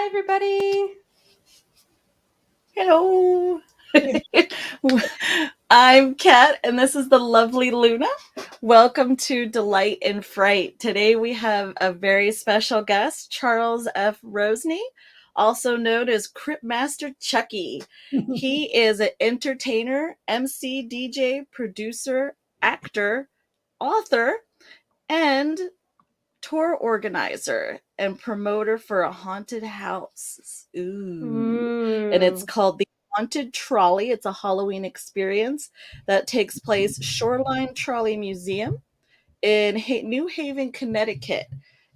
everybody. Hello. I'm Kat, and this is the lovely Luna. Welcome to Delight in Fright. Today we have a very special guest, Charles F. Rosenay, also known as Crypt Master Chucky. He is an entertainer, MC, DJ, producer, actor, author, and tour organizer and promoter for a haunted house. Ooh. And it's Ooh. called the Haunted Trolley. It's a Halloween experience that takes place Shoreline Trolley Museum in New Haven, Connecticut.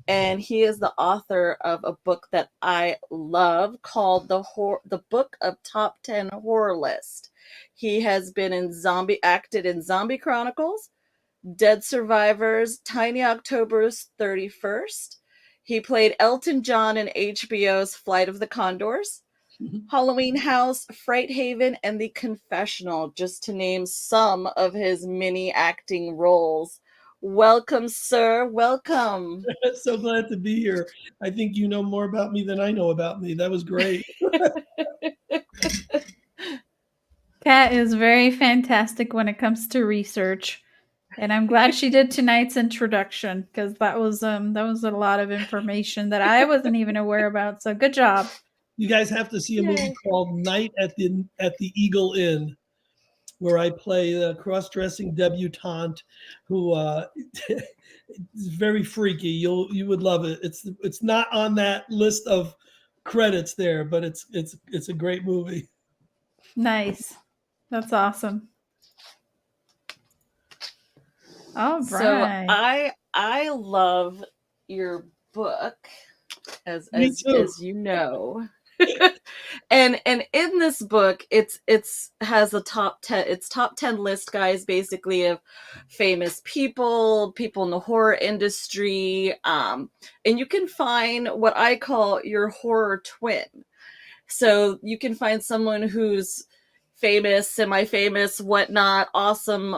And he is the author of a book that I love called the Book of Top 10 Horror List. He has been in acted in Zombie Chronicles, Dead Survivors, Tiny October's 31st. He played Elton John in HBO's Flight of the Condors, Halloween House, Fright Haven, and The Confessional, just to name some of his many acting roles. Welcome, sir. Welcome. So glad to be here. I think you know more about me than I know about me. That was great. Kat is very fantastic when it comes to research. And I'm glad she did tonight's introduction because that was a lot of information that I wasn't even aware about. So good job. You guys have to see a movie Yay. called Night at the Eagle Inn, where I play the cross-dressing debutante who is very freaky. You would love it. It's not on that list of credits there, but it's a great movie. Nice. That's awesome. All So right. I love your book Me too. as you know. And in this book it's has a top 10, it's top 10 list, guys, basically, of famous people in the horror industry, and you can find what I call your horror twin. So you can find someone who's famous, semi-famous, whatnot, awesome,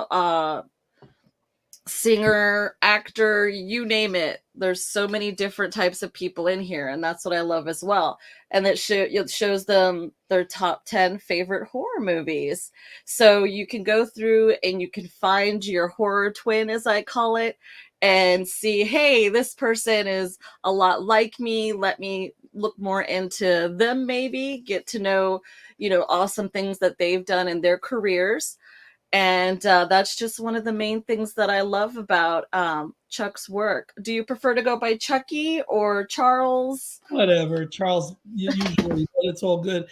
singer, actor, you name it. There's so many different types of people in here, and that's what I love as well. And it shows them their top 10 favorite horror movies. So you can go through and you can find your horror twin, as I call it, and see, hey, this person is a lot like me. Let me look more into them, maybe get to know, awesome things that they've done in their careers. And that's just one of the main things that I love about Chuck's work. Do you prefer to go by Chucky or Charles? Whatever, Charles, usually, but it's all good.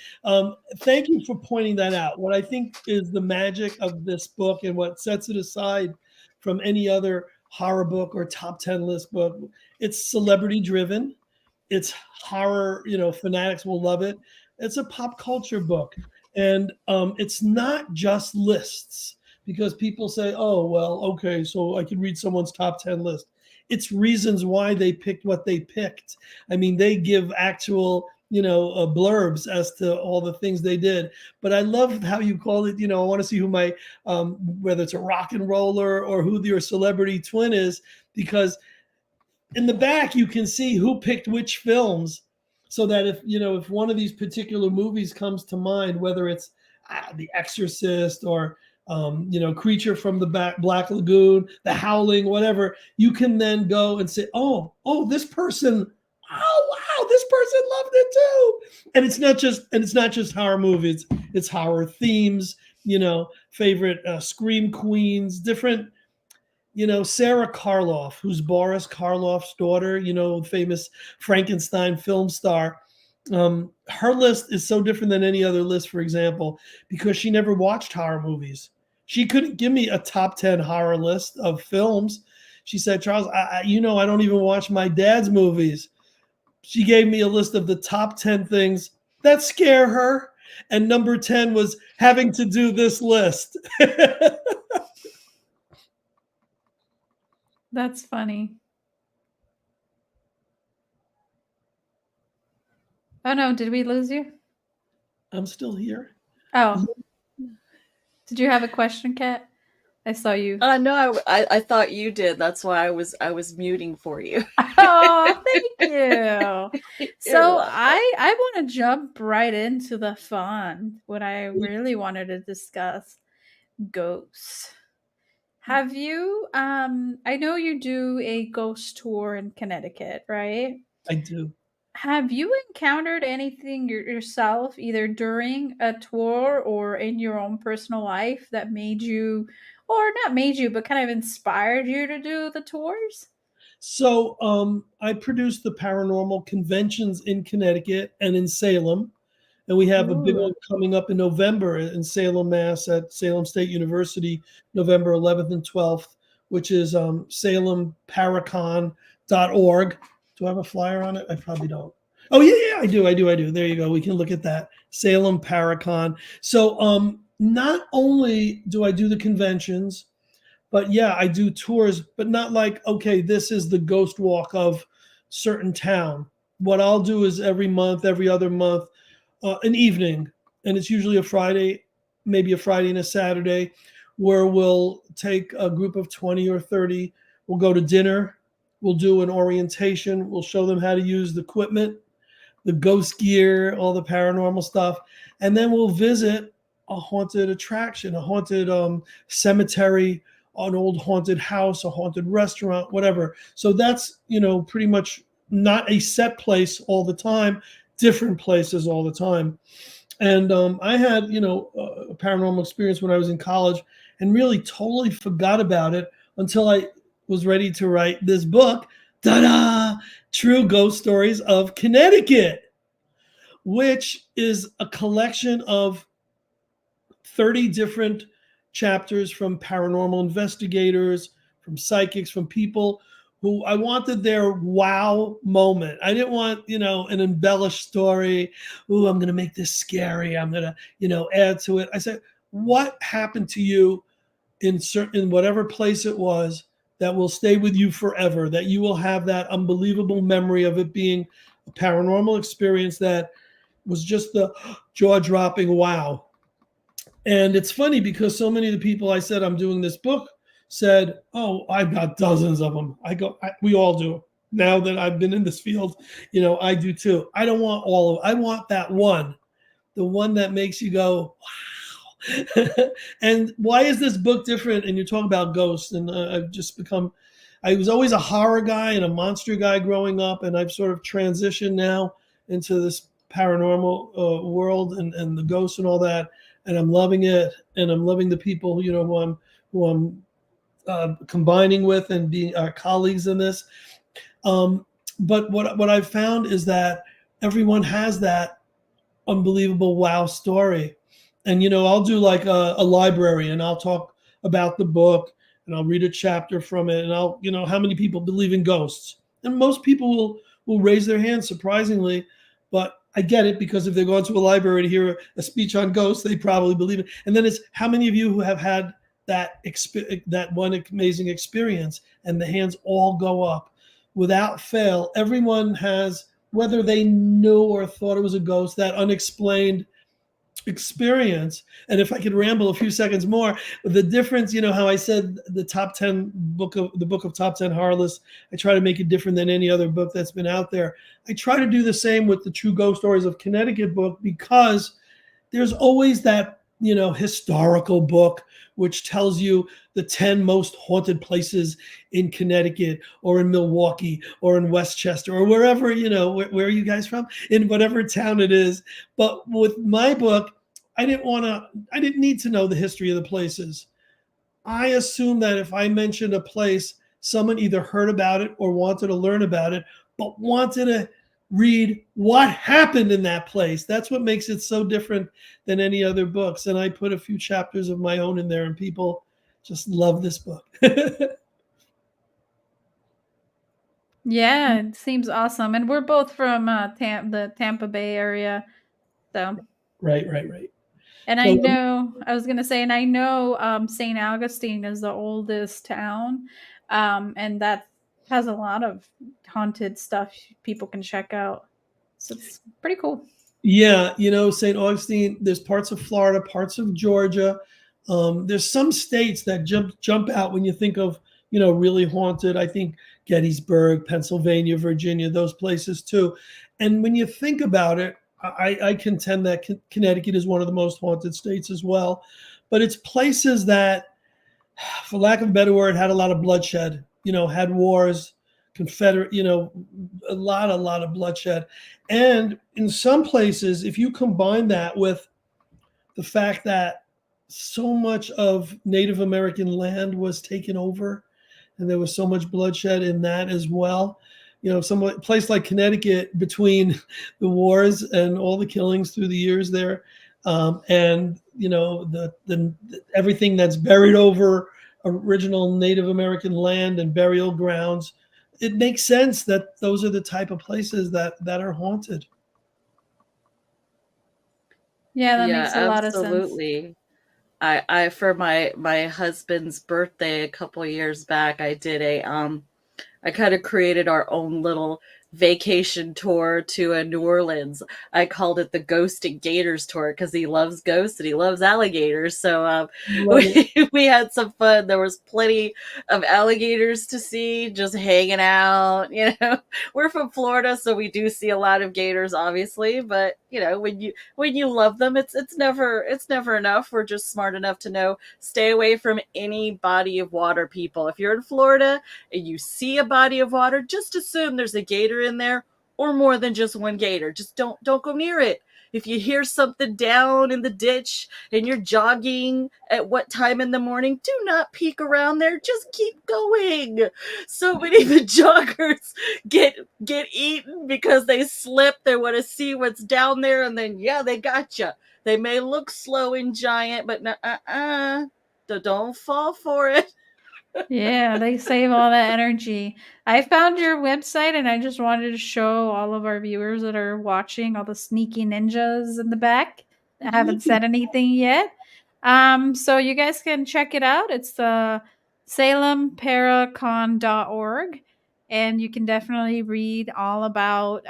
Thank you for pointing that out. What I think is the magic of this book and what sets it aside from any other horror book or top 10 list book, it's celebrity driven. It's horror, fanatics will love it. It's a pop culture book. And it's not just lists because people say, oh, well, okay, so I can read someone's top 10 list. It's reasons why they picked what they picked. I mean, they give actual, blurbs as to all the things they did. But I love how you call it. I want to see who my, whether it's a rock and roller or who your celebrity twin is, because in the back you can see who picked which films, so that if one of these particular movies comes to mind, whether it's The Exorcist or Creature from the Black Lagoon, The Howling, whatever, you can then go and say, oh, this person, oh wow, this person loved it too. And it's not just horror movies, it's horror themes, favorite scream queens, different, Sarah Karloff, who's Boris Karloff's daughter, famous Frankenstein film star. Her list is so different than any other list, for example, because she never watched horror movies. She couldn't give me a top 10 horror list of films. She said, Charles, I don't even watch my dad's movies. She gave me a list of the top 10 things that scare her. And number 10 was having to do this list. That's funny. Oh no, did we lose you? I'm still here. Oh. Did you have a question, Kat? I saw you. No, I thought you did. That's why I was muting for you. Oh, thank you. You're So welcome. I want to jump right into the fun. What I really wanted to discuss, ghosts. Have you I know you do a ghost tour in Connecticut, right? I do. Have you encountered anything yourself, either during a tour or in your own personal life, that made you, or not made you, but kind of inspired you to do the tours? So I produce the paranormal conventions in Connecticut and in Salem. And we have a big Ooh. one coming up in November in Salem, Mass, at Salem State University, November 11th and 12th, which is salemparacon.org. Do I have a flyer on it? I probably don't. Oh yeah, I do. There you go. We can look at that. Salem Paracon. So not only do I do the conventions, but yeah, I do tours, but not like, okay, this is the ghost walk of certain town. What I'll do is every month, every other month, an evening, and it's usually a Friday, maybe a Friday and a Saturday, where we'll take a group of 20 or 30. We'll go to dinner. We'll do an orientation. We'll show them how to use the equipment, the ghost gear, all the paranormal stuff. And then we'll visit a haunted attraction, a haunted cemetery, an old haunted house, a haunted restaurant, whatever. So that's, pretty much not a set place all the time, different places all the time. And I had, a paranormal experience when I was in college and really totally forgot about it until I was ready to write this book. Ta-da! True Ghost Stories of Connecticut, which is a collection of 30 different chapters from paranormal investigators, from psychics, from people who I wanted their wow moment. I didn't want, an embellished story. Ooh, I'm going to make this scary. I'm going to, add to it. I said, what happened to you in whatever place it was that will stay with you forever, that you will have that unbelievable memory of it being a paranormal experience that was just the jaw-dropping wow. And it's funny because so many of the people I said I'm doing this book said, "Oh, I've got dozens of them." We all do. Now that I've been in this field, I do too. I don't want all of. I want that one, the one that makes you go, "Wow." And why is this book different? And you talk about ghosts, and I've just become. I was always a horror guy and a monster guy growing up, and I've sort of transitioned now into this paranormal world and the ghosts and all that, and I'm loving it, and I'm loving the people who I'm combining with and being our colleagues in this. But what I've found is that everyone has that unbelievable wow story, and I'll do like a library, and I'll talk about the book, and I'll read a chapter from it, and I'll how many people believe in ghosts, and most people will raise their hands surprisingly, but I get it because if they're going to a library to hear a speech on ghosts, they probably believe it. And then it's how many of you who have had that one amazing experience, and the hands all go up without fail. Everyone has, whether they knew or thought it was a ghost, that unexplained experience. And if I could ramble a few seconds more, the difference, how I said the book of top 10 horror lists, I try to make it different than any other book that's been out there. I try to do the same with the True Ghost Stories of Connecticut book, because there's always that, historical book which tells you the 10 most haunted places in Connecticut or in Milwaukee or in Westchester or wherever, where are you guys from? In whatever town it is. But with my book, I didn't need to know the history of the places. I assume that if I mentioned a place, someone either heard about it or wanted to learn about it, but wanted to read what happened in that place. That's what makes it so different than any other books. And I put a few chapters of my own in there, and people just love this book. Yeah, it seems awesome. And we're both from the Tampa Bay area. So, Right. and I So know, I was going to say, and I know St. Augustine is the oldest town. And that has a lot of haunted stuff people can check out. So it's pretty cool. yeah, St. Augustine, there's parts of Florida, parts of Georgia, There's some states that jump out when you think of, really haunted. I think Gettysburg, Pennsylvania, Virginia, those places too. And when you think about it, I contend that Connecticut is one of the most haunted states as well. But it's places that, for lack of a better word, had a lot of bloodshed. Had wars, Confederate. A lot of bloodshed. And in some places, if you combine that with the fact that so much of Native American land was taken over, and there was so much bloodshed in that as well. Some place like Connecticut, between the wars and all the killings through the years there, and the everything that's buried over original Native American land and burial grounds, it makes sense that those are the type of places that are haunted. Yeah, that Yeah, makes a lot of sense. absolutely. I for my husband's birthday a couple years back, I kind of created our own little vacation tour to New Orleans. I called it the Ghost and Gators tour because he loves ghosts and he loves alligators. So Love it. we had some fun. There was plenty of alligators to see, just hanging out. We're from Florida, so we do see a lot of gators, obviously. But when you love them, it's never enough. We're just smart enough to know stay away from any body of water. People, if you're in Florida and you see a body of water, just assume there's a gator in there or more than just one gator. Just don't go near it. If you hear something down in the ditch and you're jogging at what time in the morning, do not peek around there. Just keep going. So many of the joggers get eaten because they slip. They want to see what's down there, and then yeah, they got you. They may look slow and giant, but don't fall for it. Yeah, they save all that energy. I found your website and I just wanted to show all of our viewers that are watching all the sneaky ninjas in the back. I haven't said anything yet. So you guys can check it out. It's the salemparacon.org, and you can definitely read all about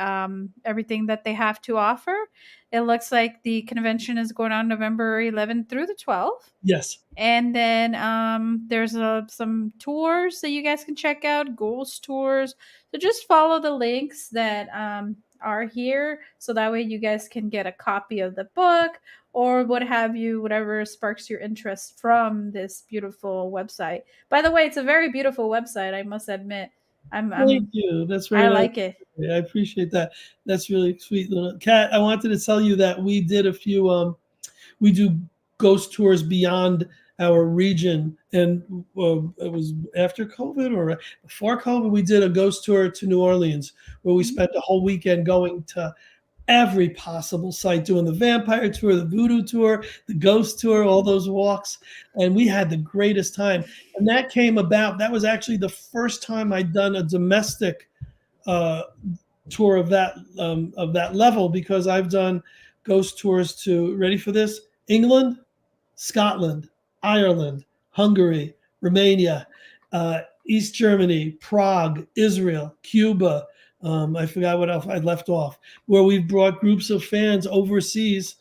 everything that they have to offer. It looks like the convention is going on November 11th through the 12th. Yes. And then there's some tours that you guys can check out, ghost tours. So just follow the links that are here, so that way you guys can get a copy of the book or what have you, whatever sparks your interest from this beautiful website. By the way, it's a very beautiful website, I must admit. Thank I'm you. That's I very nice. like it. I appreciate that. That's really sweet. Kat, I wanted to tell you that we did a few we do ghost tours beyond our region, and it was after COVID or before COVID. We did a ghost tour to New Orleans, where we spent a whole weekend going to every possible site, doing the vampire tour, the voodoo tour, the ghost tour, all those walks, and we had the greatest time. And that was actually the first time I'd done a domestic uh, tour of that level, because I've done ghost tours to, ready for this, England, Scotland, Ireland, Hungary, Romania, East Germany, Prague, Israel, Cuba. I forgot what else I left off, where we've brought groups of fans overseas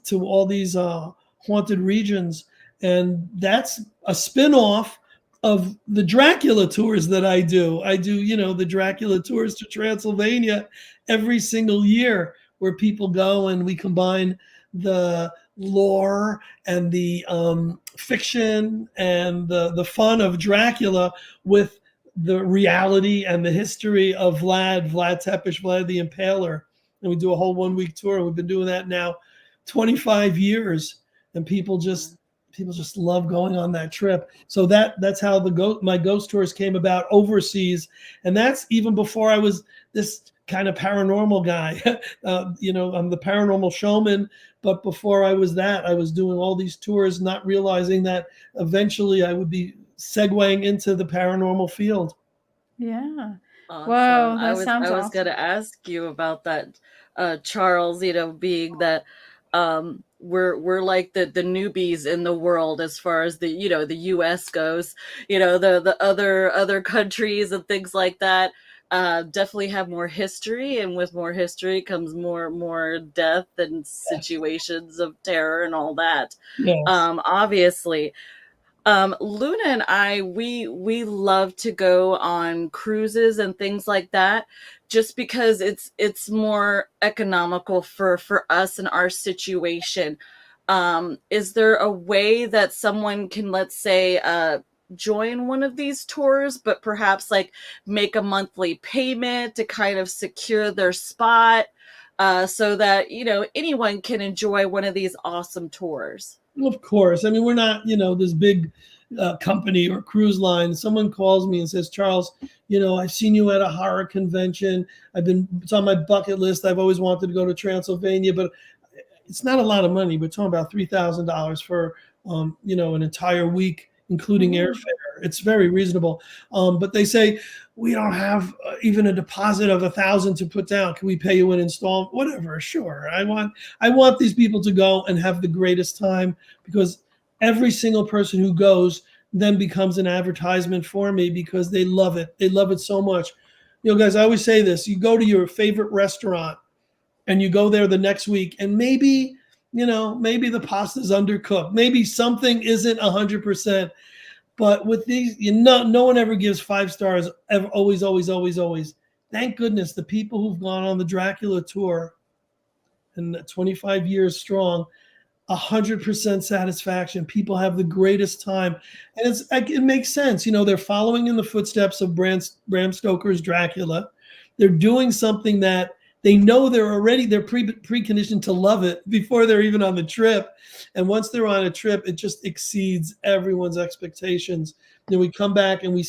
to all these haunted regions. And that's a spin-off of the Dracula tours that I do. I do, the Dracula tours to Transylvania every single year, where people go and we combine the lore and the fiction and the fun of Dracula with the reality and the history of Vlad Tepes, Vlad the Impaler. And we do a whole 1 week tour. We've been doing that now 25 years, and people just love going on that trip. So that's how my ghost tours came about overseas, and that's even before I was this kind of paranormal guy. I'm the paranormal showman, but before I was that, I was doing all these tours, not realizing that eventually I would be segueing into the paranormal field. Yeah. Awesome. Wow, I that was sounds I was gonna awesome. ask you about that, Charles. Being that we're like the newbies in the world as far as the U.S. goes. The other countries and things like that. definitely have more history, and with more history comes more death and Yes. situations of terror and all that. Yes. Obviously, Luna and I, we love to go on cruises and things like that, just because it's more economical for us and our situation. Is there a way that someone can, let's say, join one of these tours, but perhaps like make a monthly payment to kind of secure their spot, so that anyone can enjoy one of these awesome tours? Of course. I mean, we're not, this big company or cruise line. Someone calls me and says, Charles, I've seen you at a horror convention. It's on my bucket list. I've always wanted to go to Transylvania, but it's not a lot of money. We're talking about $3,000 for, an entire week, including Ooh. airfare. It's very reasonable. But they say, we don't have even a deposit of 1,000 to put down. Can we pay you an installment? Whatever, sure. I want these people to go and have the greatest time, because every single person who goes then becomes an advertisement for me, because they love it. They love it so much. Guys, I always say this: you go to your favorite restaurant and you go there the next week, and maybe the pasta's undercooked, maybe something isn't 100%. But with these, no one ever gives 5 stars ever, always, always, always, always. Thank goodness the people who've gone on the Dracula tour, and 25 years strong, 100% satisfaction. People have the greatest time, and it makes sense. They're following in the footsteps of Bram Stoker's Dracula. They're doing something that they know they're preconditioned to love it before they're even on the trip, and once they're on a trip, it just exceeds everyone's expectations. We come back and we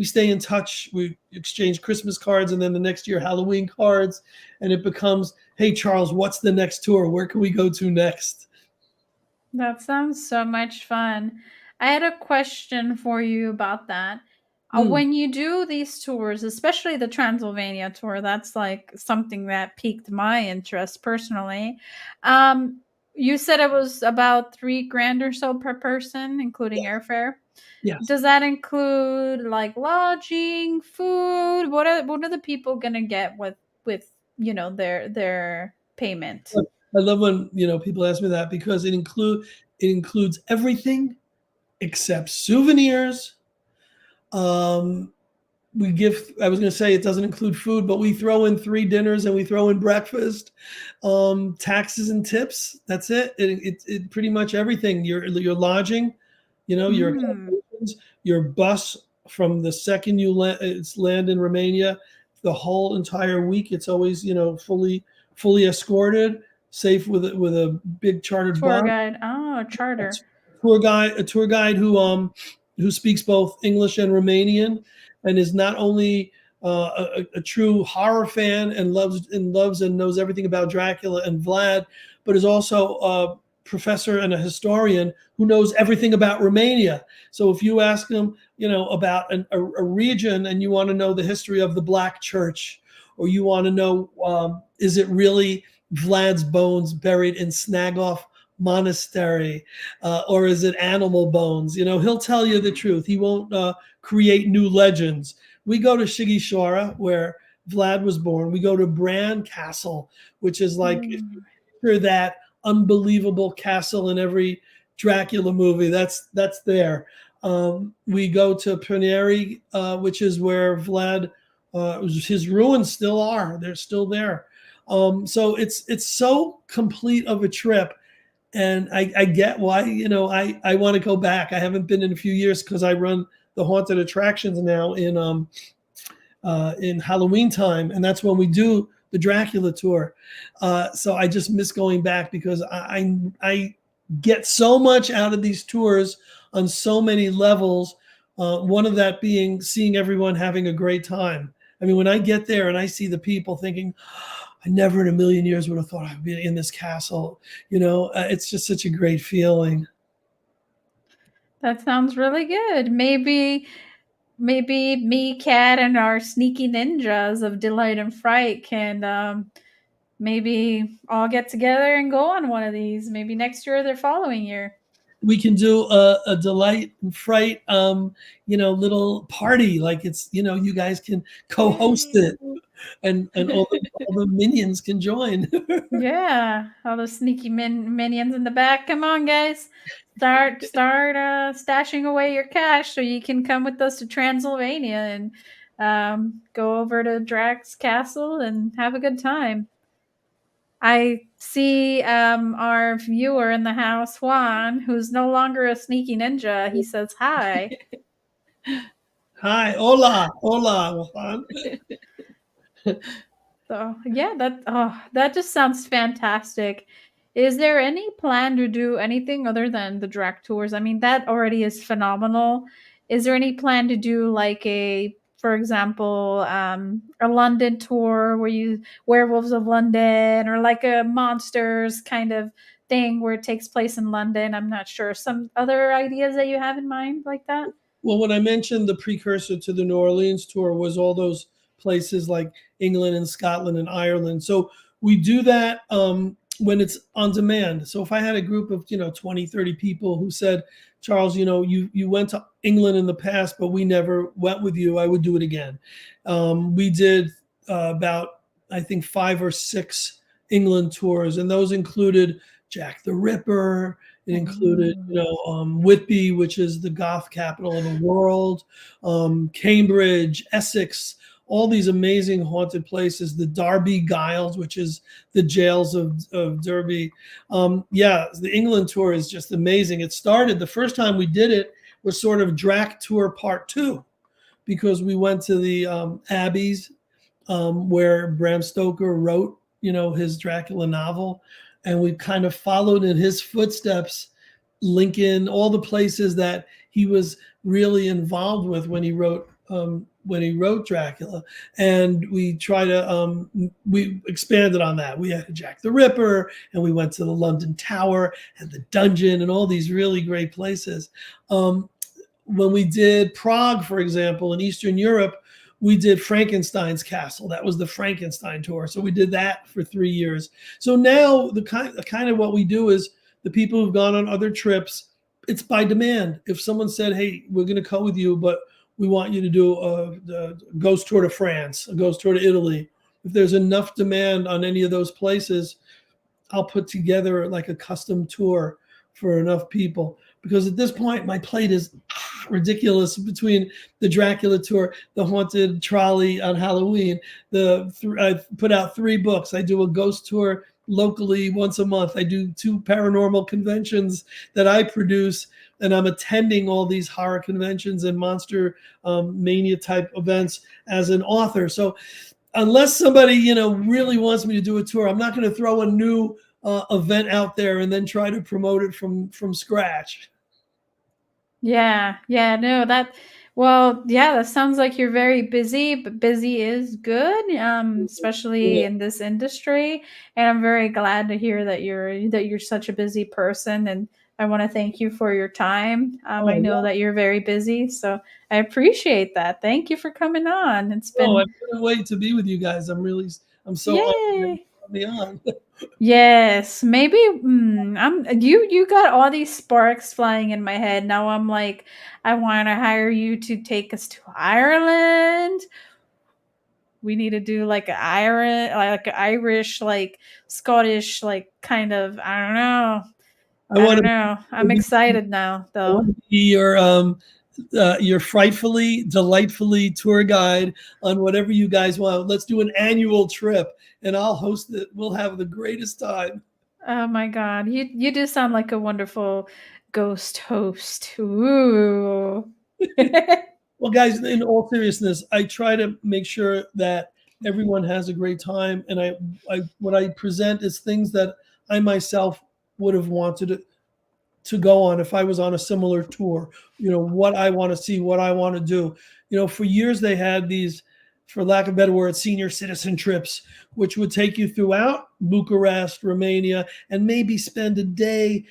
stay in touch. We exchange Christmas cards, and then the next year Halloween cards, and it becomes, hey Charles, what's the next tour? Where can we go to next? That sounds so much fun. I had a question for you about that. Hmm. When you do these tours, especially the Transylvania tour, that's like something that piqued my interest personally. Um, you said it was about 3 grand or so per person, including airfare. Yes. Does that include like lodging, food? What are the people gonna get with their payment? I love when people ask me that, because it includes everything except souvenirs. Um, we give. I was going to say it doesn't include food, but we throw in 3 dinners and we throw in breakfast, taxes and tips. That's it. It pretty much everything. Your lodging, your Mm, accommodations, your bus from the second you land in Romania, the whole entire week. It's always fully escorted, safe with a big chartered tour bus. guide. Oh, A charter. tour guide who speaks both English and Romanian, and is not only a true horror fan and loves and knows everything about Dracula and Vlad, but is also a professor and a historian who knows everything about Romania. So if you ask him, about a region, and you want to know the history of the Black Church, or you want to know, is it really Vlad's bones buried in Snagoff Monastery, or is it animal bones? He'll tell you the truth. He won't create new legends. We go to Shigishora, where Vlad was born. We go to Bran Castle, which is like, if you Mm, picture that unbelievable castle in every Dracula movie, that's there. We go to Perneri, which is where Vlad, his ruins still are. They're still there. So it's so complete of a trip, and I get why I want to go back. I haven't been in a few years, because I run the haunted attractions now in Halloween time, and that's when we do the Dracula tour. So I just miss going back, because I get so much out of these tours on so many levels. One of that being seeing everyone having a great time. I mean, when I get there and I see the people thinking, I never in a million years would have thought I'd be in this castle. It's just such a great feeling. that sounds really good. Maybe me, Cat, and our sneaky ninjas of Delight and Fright can maybe all get together and go on one of these. Maybe next year or the following year. we can do a delight and fright, little party. Like it's, you guys can co-host Yay. it, and all the minions can join. Yeah, all those sneaky minions in the back. Come on, guys. Start stashing away your cash so you can come with us to Transylvania and go over to Drax Castle and have a good time. I see our viewer in the house, Juan, who's no longer a sneaky ninja. He says hi. Hi, hola, hola, Juan. So yeah, that just sounds fantastic. Is there any plan to do anything other than the drag tours? I mean, that already is phenomenal. Is there any plan to do like for example, a London tour where you Werewolves of London, or like a monsters kind of thing where it takes place in London? I'm not sure. Some other ideas that you have in mind like that? Well, when I mentioned the precursor to the New Orleans tour was all those places like England and Scotland and Ireland. So we do that when it's on demand. So if I had a group of, 20, 30 people who said, Charles, you went to England in the past, but we never went with you, I would do it again. We did about, I think, 5 or 6 England tours, and those included Jack the Ripper. It included, Whitby, which is the goth capital of the world, Cambridge, Essex, all these amazing haunted places, the Derby Giles, which is the jails of Derby. Yeah, the England tour is just amazing. It started, the first time we did it was sort of Drac Tour Part 2, because we went to the abbeys where Bram Stoker wrote, his Dracula novel. And we kind of followed in his footsteps, Lincoln, all the places that he was really involved with when he wrote Dracula. And we try to we expanded on that. We had Jack the Ripper, and we went to the London Tower and the dungeon and all these really great places. When we did Prague, for example, in Eastern Europe, we did Frankenstein's castle. That was the Frankenstein tour. So we did that for 3 years. So now the kind of what we do is the people who've gone on other trips, it's by demand. If someone said, hey, we're going to go with you, but we want you to do a ghost tour to France, a ghost tour to Italy. If there's enough demand on any of those places, I'll put together like a custom tour for enough people. Because at this point, my plate is ridiculous between the Dracula tour, the haunted trolley on Halloween. I put out 3 books. I do a ghost tour locally once a month. I do 2 paranormal conventions that I produce, and I'm attending all these horror conventions and monster mania type events as an author. So unless somebody really wants me to do a tour, I'm not going to throw a new event out there and then try to promote it from scratch. Yeah, yeah, no, well, yeah, that sounds like you're very busy, but busy is good, especially Yeah. in this industry. And I'm very glad to hear that you're such a busy person. And I want to thank you for your time. I Oh, know that you're very busy, so I appreciate that. Thank you for coming on. It's no, I been couldn't wait to be with you guys. I'm so honored that you yay. brought me on. Yes, maybe you got all these sparks flying in my head. Now I'm like, I want to hire you to take us to Ireland. We need to do like a Irish, like Scottish, like kind of. I don't know. I I want don't to know. I'm be, excited now, I though. want to be your frightfully, delightfully tour guide on whatever you guys want. Let's do an annual trip, and I'll host it. We'll have the greatest time. Oh my God, you do sound like a wonderful ghost host. Ooh. Well, guys, in all seriousness, I try to make sure that everyone has a great time, and what I present is things that I myself would have wanted to go on if I was on a similar tour. What I want to see, what I want to do. For years they had these, for lack of a better word, senior citizen trips, which would take you throughout Bucharest, Romania, and maybe spend a day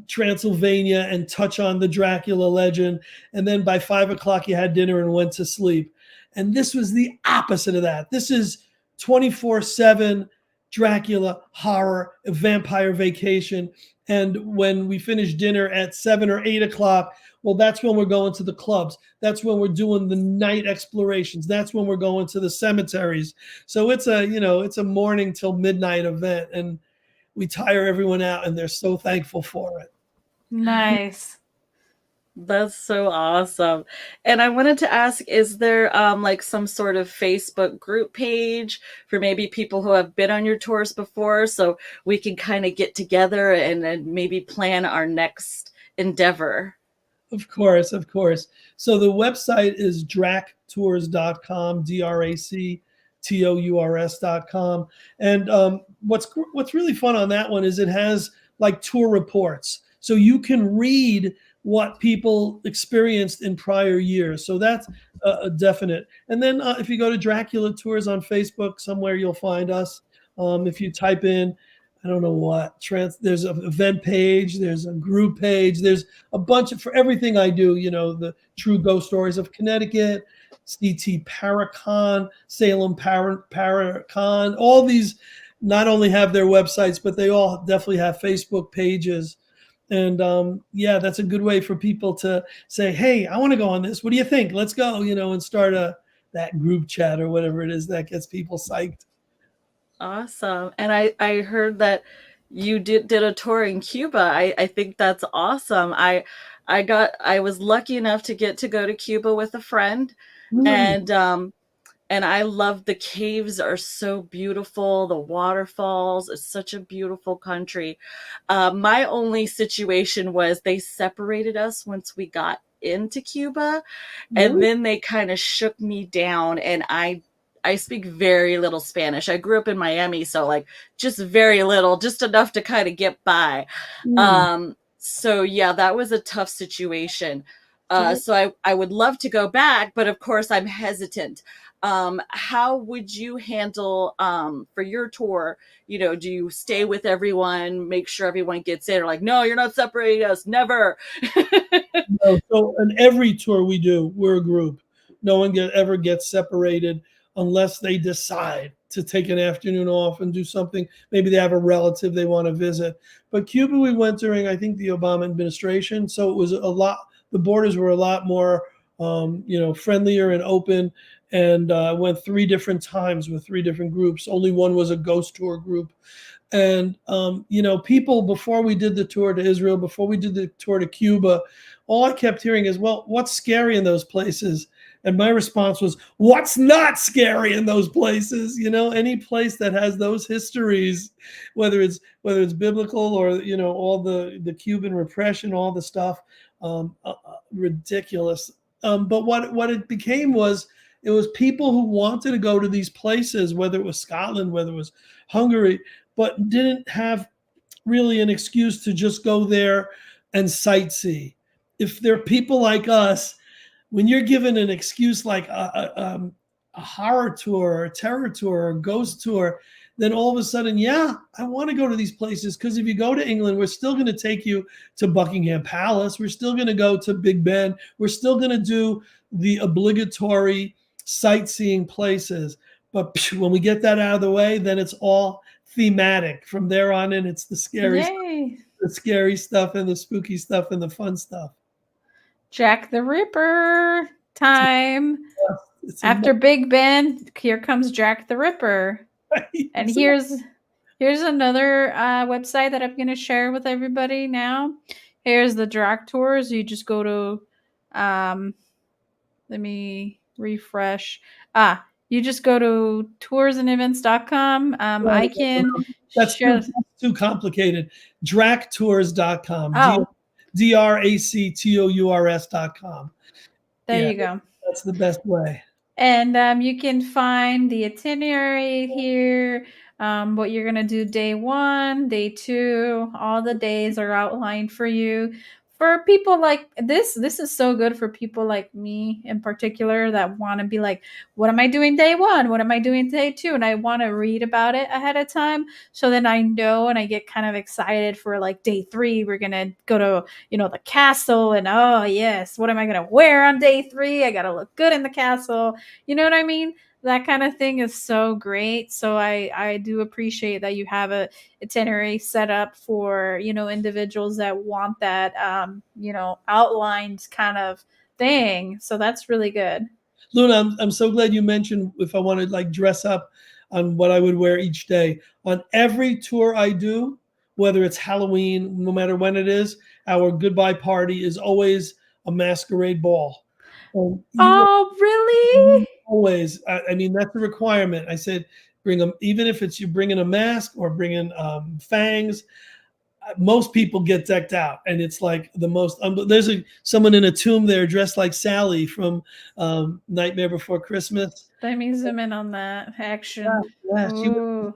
Transylvania and touch on the Dracula legend. And then by 5 o'clock, you had dinner and went to sleep. And this was the opposite of that. This is 24/7. Dracula, horror, vampire vacation. And when we finish dinner at 7 or 8 o'clock, well, that's when we're going to the clubs. That's when we're doing the night explorations. That's when we're going to the cemeteries. So it's a morning till midnight event, and we tire everyone out, and they're so thankful for it. Nice. That's so awesome. And I wanted to ask, is there like some sort of Facebook group page for maybe people who have been on your tours before so we can kind of get together and maybe plan our next endeavor? Of course, of course. So the website is dractours.com, dractours.com. And what's really fun on that one is it has like tour reports. So you can read what people experienced in prior years. So that's a definite. And then if you go to Dracula Tours on Facebook, somewhere you'll find us. If you type in, I don't know what, there's an event page, there's a group page, there's a bunch of, for everything I do, the True Ghost Stories of Connecticut, CT Paracon, Salem Paracon, all these not only have their websites, but they all definitely have Facebook pages. And yeah, that's a good way for people to say, hey, I want to go on this. What do you think? Let's go, and start that group chat or whatever it is that gets people psyched. Awesome. And I heard that you did a tour in Cuba. I think that's awesome. I was lucky enough to get to go to Cuba with a friend, Nice. and I love the caves are so beautiful. The waterfalls is such a beautiful country. My only situation was they separated us once we got into Cuba, and Really? then they kind of shook me down, and I speak very little Spanish. I grew up in Miami, so like just very little, just enough to kind of get by. Hmm. So yeah, that was a tough situation. So So I would love to go back, but of course I'm hesitant. How would you handle for your tour? Do you stay with everyone, make sure everyone gets in, or like, no, you're not separating us, never? no, so in every tour we do, we're a group. No one ever gets separated unless they decide to take an afternoon off and do something. Maybe they have a relative they want to visit. But Cuba, we went during, I think, the Obama administration, so it was a lot. The borders were a lot more, friendlier and open. And went 3 different times with 3 different groups. Only one was a ghost tour group. And people, before we did the tour to Israel, before we did the tour to Cuba, all I kept hearing is, well, what's scary in those places? And my response was, what's not scary in those places? Any place that has those histories, whether it's biblical or all the Cuban repression, all the stuff, ridiculous. But what it became was, it was people who wanted to go to these places, whether it was Scotland, whether it was Hungary, but didn't have really an excuse to just go there and sightsee. If there are people like us, when you're given an excuse like a horror tour or a terror tour or a ghost tour, then all of a sudden, yeah, I want to go to these places. Because if you go to England, we're still going to take you to Buckingham Palace. We're still going to go to Big Ben. We're still going to do the obligatory sightseeing places. But when we get that out of the way, then it's all thematic. From there on in, it's Yay. the scary stuff and the spooky stuff and the fun stuff. Jack the Ripper time. It's After Big Ben, here comes Jack the Ripper. And here's another website that I'm going to share with everybody now. Here's the Drac Tours. You just go to, let me refresh. You just go to toursandevents.com. I can that's share. too complicated. Dractours.com. Oh, dractours.com. there Yeah, you go. that's the best way. And you can find the itinerary here, what you're going to do day 1, day 2. All the days are outlined for you. For people like this is so good for people like me in particular that want to be like, what am I doing day 1? What am I doing day 2? And I want to read about it ahead of time. So then I know, and I get kind of excited for like day 3. We're going to go to, the castle, and oh yes, what am I going to wear on day 3? I got to look good in the castle. You know what I mean? that kind of thing is so great. So I do appreciate that you have a itinerary set up for, individuals that want that, outlined kind of thing. So that's really good. Luna, I'm so glad you mentioned if I wanted like dress up on what I would wear each day. On every tour I do, whether it's Halloween, no matter when it is, our goodbye party is always a masquerade ball. And you Oh, really? always, I mean, that's a requirement. I said, bring them, even if it's you bringing a mask or bringing fangs. Most people get decked out, and it's like the most. There's someone in a tomb there dressed like Sally from Nightmare Before Christmas. Let me zoom in on that Yeah, action. yeah, she Ooh,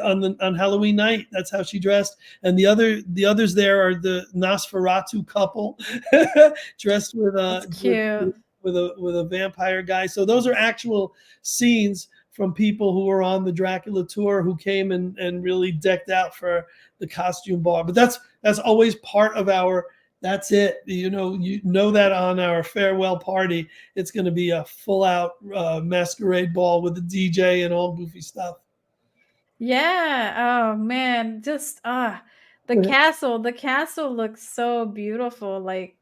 on Halloween night. That's how she dressed, and the others there are the Nosferatu couple, dressed with that's cute. a vampire guy. So those are actual scenes from people who were on the Dracula tour who came and really decked out for the costume ball. But that's always part of our. That's it. You know that on our farewell party, it's going to be a full out masquerade ball with the DJ and all goofy stuff. Yeah. Oh man, just the castle looks so beautiful. Like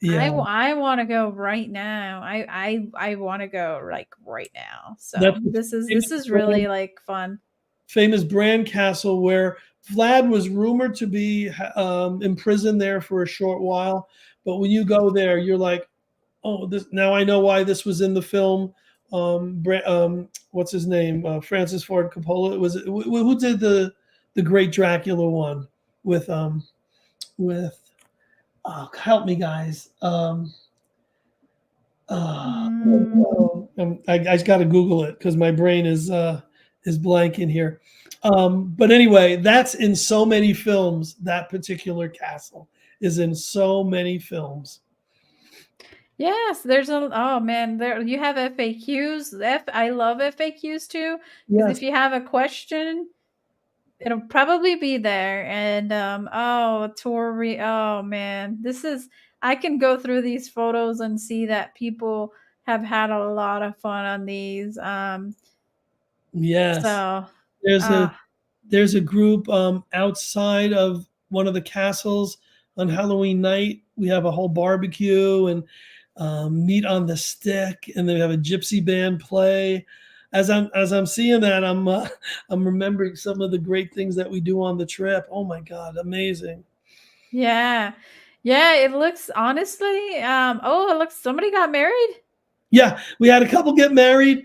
I Yeah, I want to go right now. I want to go like right now. that's So the this is really like fun. famous Brand Castle where Vlad was rumored to be imprisoned there for a short while. But when you go there, you're like, oh, this now I know why this was in the film. What's his name? Francis Ford Coppola. Was it who did the Great Dracula one with help me guys. Mm. I just got to Google it because my brain is blank in here. But anyway, that's in so many films. That particular castle is in so many films. Yes, there's a oh man, there you have FAQs. I love FAQs too because Yes, if you have a question, it'll probably be there. And oh man, this is I can go through these photos and see that people have had a lot of fun on these. yes. So There's a ah there's a group outside of one of the castles on Halloween night. We have a whole barbecue and meat on the stick, and then we have a gypsy band play. As I'm seeing that, I'm remembering some of the great things that we do on the trip. Oh my God, amazing! yeah. Yeah, it looks honestly, it looks somebody got married. Yeah, we had a couple get married,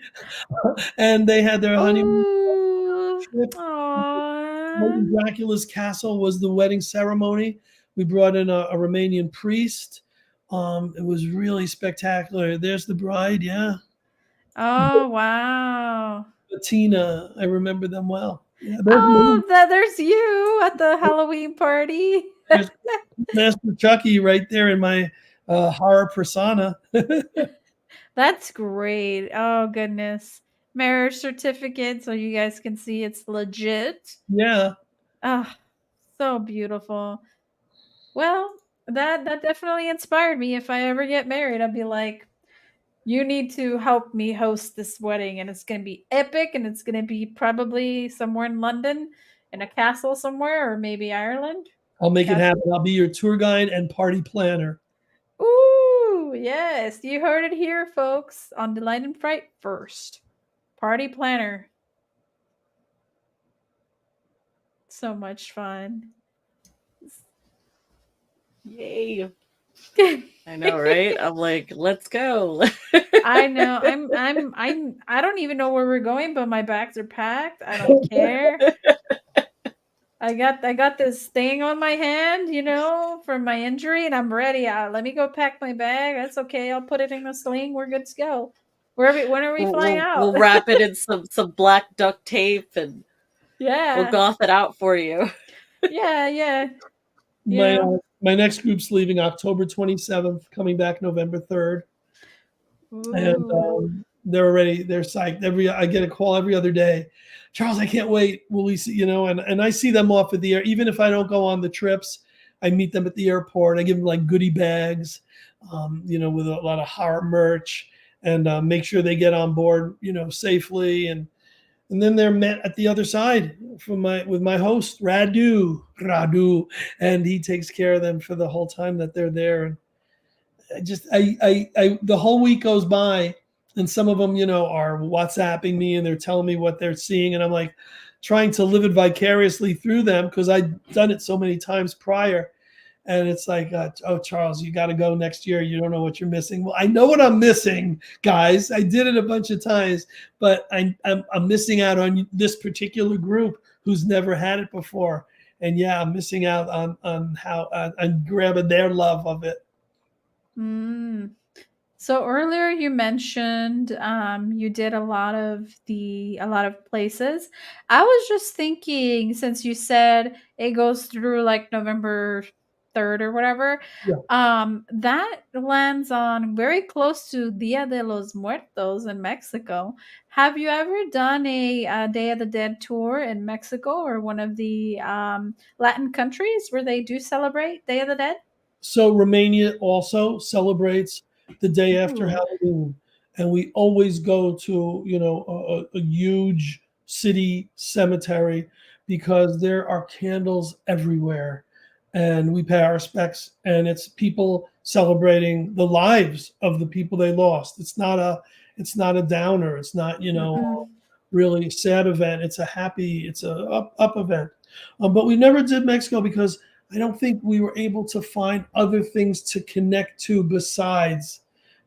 and they had their honeymoon Oh, trip. aw. Lady Dracula's castle was the wedding ceremony. We brought in a Romanian priest. It was really spectacular. There's the bride, yeah. Oh, wow. Tina, I remember them well. Yeah, Oh, there's you at the Halloween party. there's Master Chucky right there in my horror persona. That's great. Oh, goodness. Marriage certificate so you guys can see it's legit. Yeah, Oh, so beautiful. Well, that definitely inspired me. If I ever get married, I'd be like, you need to help me host this wedding, and it's going to be epic, and it's going to be probably somewhere in London in a castle somewhere, or maybe Ireland. I'll make it Castle. happen. I'll be your tour guide and party planner. Ooh, yes. You heard it here, folks, on Delight and Fright first. Party planner. So much fun. Yay. I know, right? I'm like, let's go. I know. I don't even know where we're going, but my bags are packed. I don't care. I got this thing on my hand, from my injury, and I'm ready. Let me go pack my bag. That's okay. I'll put it in a sling. We're good to go. When are we we'll, flying we'll out? we'll wrap it in some black duct tape and we'll Yeah. goth it out for you. Yeah, yeah. My Yeah. my next group's leaving October 27th, coming back November 3rd, and Ooh. they're psyched. I get a call every other day. Charles, I can't wait. Will we see? And I see them off at the air. Even if I don't go on the trips, I meet them at the airport. I give them like goodie bags, with a lot of horror merch. and make sure they get on board, safely. And then they're met at the other side from my with my host Radu, and he takes care of them for the whole time that they're there. And the whole week goes by, and some of them, are WhatsApping me and they're telling me what they're seeing, and I'm like trying to live it vicariously through them because I've done it so many times prior. And it's like, oh, Charles, you got to go next year. You don't know what you're missing. Well, I know what I'm missing, guys. I did it a bunch of times, but I'm missing out on this particular group who's never had it before. And yeah, I'm missing out on how on grabbing their love of it. Mm. So earlier you mentioned you did a lot of places. I was just thinking, since you said it goes through like November 3rd or whatever, Yeah. that lands on very close to Dia de los Muertos in Mexico. Have you ever done a Day of the Dead tour in Mexico or one of the Latin countries where they do celebrate Day of the Dead? So Romania also celebrates the day after Ooh. Halloween, and we always go to a huge city cemetery because there are candles everywhere, and we pay our respects. And it's people celebrating the lives of the people they lost. It's not a downer. It's not Mm-mm. really sad event. It's a happy, it's a up event. But we never did Mexico because I don't think we were able to find other things to connect to besides,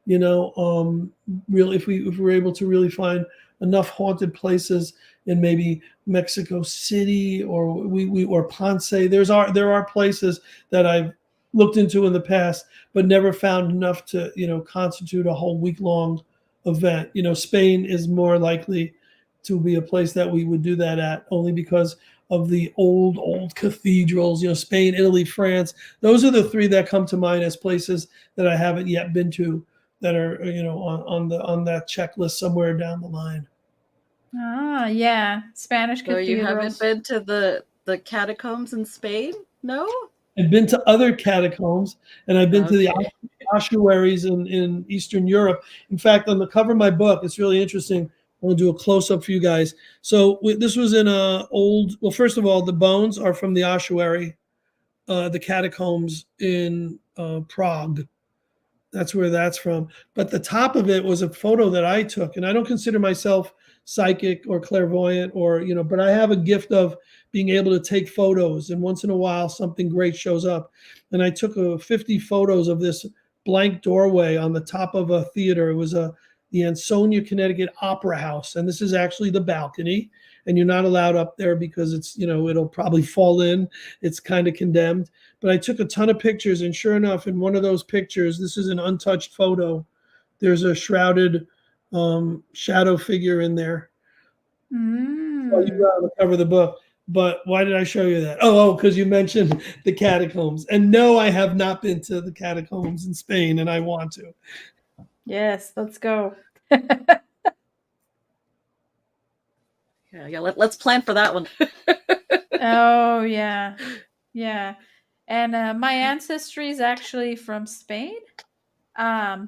really if we were able to really find enough haunted places in maybe Mexico City or we or Ponce. There are places that I've looked into in the past, but never found enough to constitute a whole week long event. Spain is more likely to be a place that we would do that at, only because of the old cathedrals. Spain, Italy, France. Those are the three that come to mind as places that I haven't yet been to that are on that checklist somewhere down the line. Ah, yeah, Spanish So you haven't cathedrals. been to the catacombs in Spain? No? I've been to other catacombs, and I've been to the Okay. ossuaries in Eastern Europe. In fact, on the cover of my book, it's really interesting. I'm going to do a close up for you guys. So this was in a old. Well, first of all, the bones are from the ossuary, the catacombs in Prague. That's where that's from. But the top of it was a photo that I took, and I don't consider myself psychic or clairvoyant but I have a gift of being able to take photos, and once in a while something great shows up. And I took 50 photos of this blank doorway on the top of a theater. It was the Ansonia, Connecticut Opera House, and this is actually the balcony. And you're not allowed up there because it's it'll probably fall in. It's kind of condemned. But I took a ton of pictures, and sure enough, in one of those pictures, this is an untouched photo. There's a shrouded shadow figure in there. Oh, you Mm. got to cover the book. But why did I show you that? Oh, because you mentioned the catacombs. And no, I have not been to the catacombs in Spain, and I want to. Yes, let's go. Yeah, let's plan for that one. Oh, yeah. Yeah. And my ancestry is actually from Spain.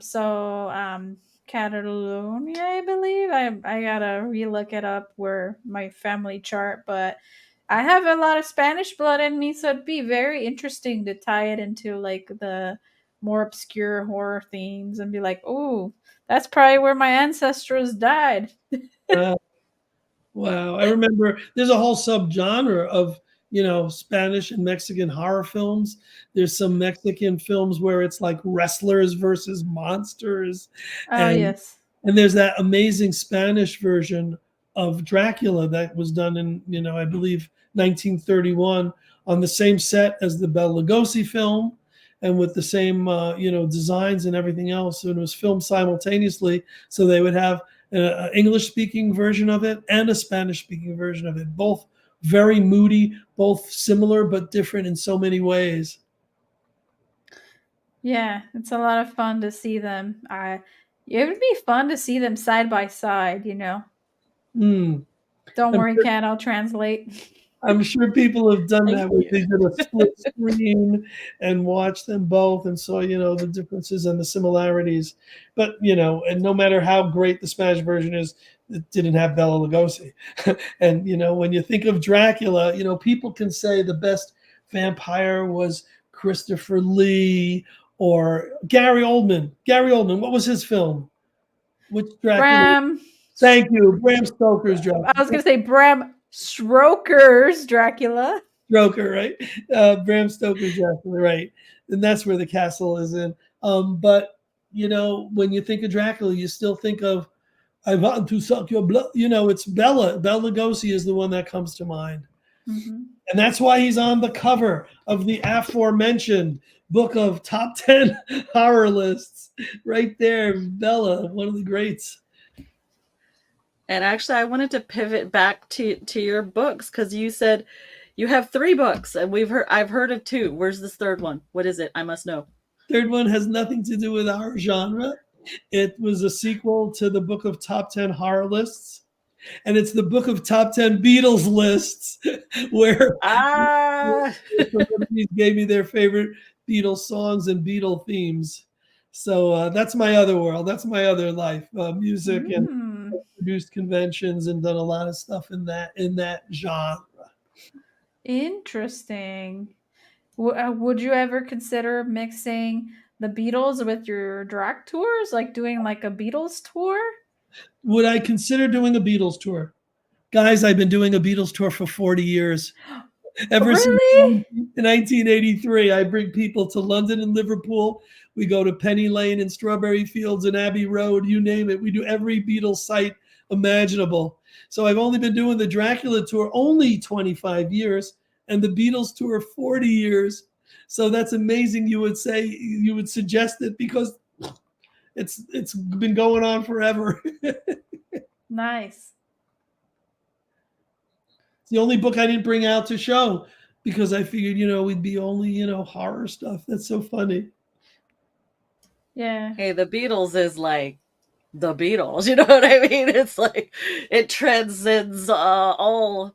So Catalonia, I believe. I gotta relook it up where my family chart, but I have a lot of Spanish blood in me, so it'd be very interesting to tie it into like the more obscure horror themes and be like, oh, that's probably where my ancestors died. Uh, wow. I remember there's a whole subgenre of, Spanish and Mexican horror films. There's some Mexican films where it's like wrestlers versus monsters. Oh, And yes. and there's that amazing Spanish version of Dracula that was done in, I believe 1931 on the same set as the Bela Lugosi film and with the same, designs and everything else. And it was filmed simultaneously. So they would have an English speaking version of it and a Spanish speaking version of it, both very moody, both similar but different in so many ways. Yeah, it's a lot of fun to see them. It would be fun to see them side by side, you know. Mm. Don't And worry, Kat, I'll translate. I'm sure people have done Thank that where you. they did a split screen and watched them both and saw, the differences and the similarities. But, and no matter how great the Spanish version is, it didn't have Bela Lugosi. And, when you think of Dracula, people can say the best vampire was Christopher Lee or Gary Oldman. Gary Oldman, what was his film? Which Dracula? Bram. Thank you. Bram Stoker's I Dracula. was gonna say Bram Stoker's Dracula. Stoker, right? Bram Stoker's Dracula, right? And that's where the castle is in. But when you think of Dracula, you still think of "I want to suck your blood." It's Bela. Bela Lugosi is the one that comes to mind, Mm-hmm. and that's why he's on the cover of the aforementioned book of top 10 horror lists. Right there, Bela, one of the greats. And actually, I wanted to pivot back to your books because you said you have 3 books, and I've heard of 2. Where's this third one? What is it? I must know. Third one has nothing to do with our genre. It was a sequel to the book of top 10 horror lists, and it's the book of top 10 Beatles lists, where Ah, celebrities gave me their favorite Beatles songs and Beatle themes. So that's my other world. That's my other life, music, and Mm. produced conventions and done a lot of stuff in that genre. Interesting. Would you ever consider mixing the Beatles with your drag tours, like doing like a Beatles tour? Would I consider doing a Beatles tour? Guys, I've been doing a Beatles tour for 40 years. Ever since Really? 1983, I bring people to London and Liverpool. We go to Penny Lane and Strawberry Fields and Abbey Road, you name it. We do every Beatles site imaginable. So I've only been doing the Dracula tour only 25 years and the Beatles tour 40 years. So that's amazing. You would suggest it because it's been going on forever. Nice. It's the only book I didn't bring out to show because I figured, we'd be only, horror stuff. That's so funny. Yeah. hey, the Beatles is like the Beatles. You know what I mean? It's like it transcends all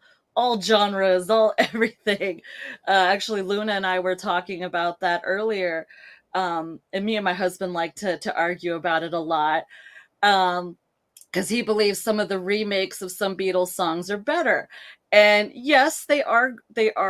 genres, all everything. Actually, Luna and I were talking about that earlier, and me and my husband like to argue about it a lot. Um, because he believes some of the remakes of some Beatles songs are better. And yes, they are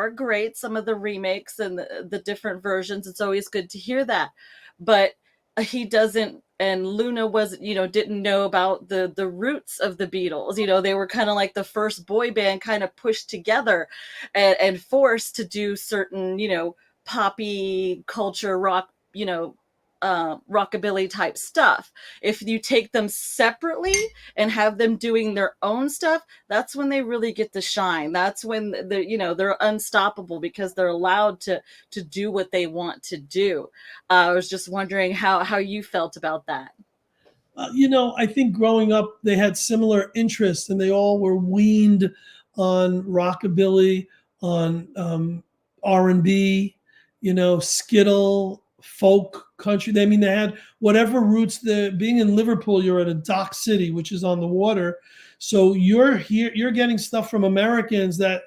great. Some of the remakes and the different versions. It's always good to hear that, but he doesn't. And Luna was, didn't know about the roots of the Beatles. They were kind of like the first boy band, kind of pushed together, and forced to do certain, poppy culture rock, rockabilly type stuff. If you take them separately and have them doing their own stuff, that's when they really get to shine. That's when they're unstoppable because they're allowed to do what they want to do. I was just wondering how you felt about that. I think growing up, they had similar interests, and they all were weaned on rockabilly, on R&B, skittle, folk, country. They had whatever roots. Being in Liverpool, you're at a dock city, which is on the water, so you're getting stuff from Americans that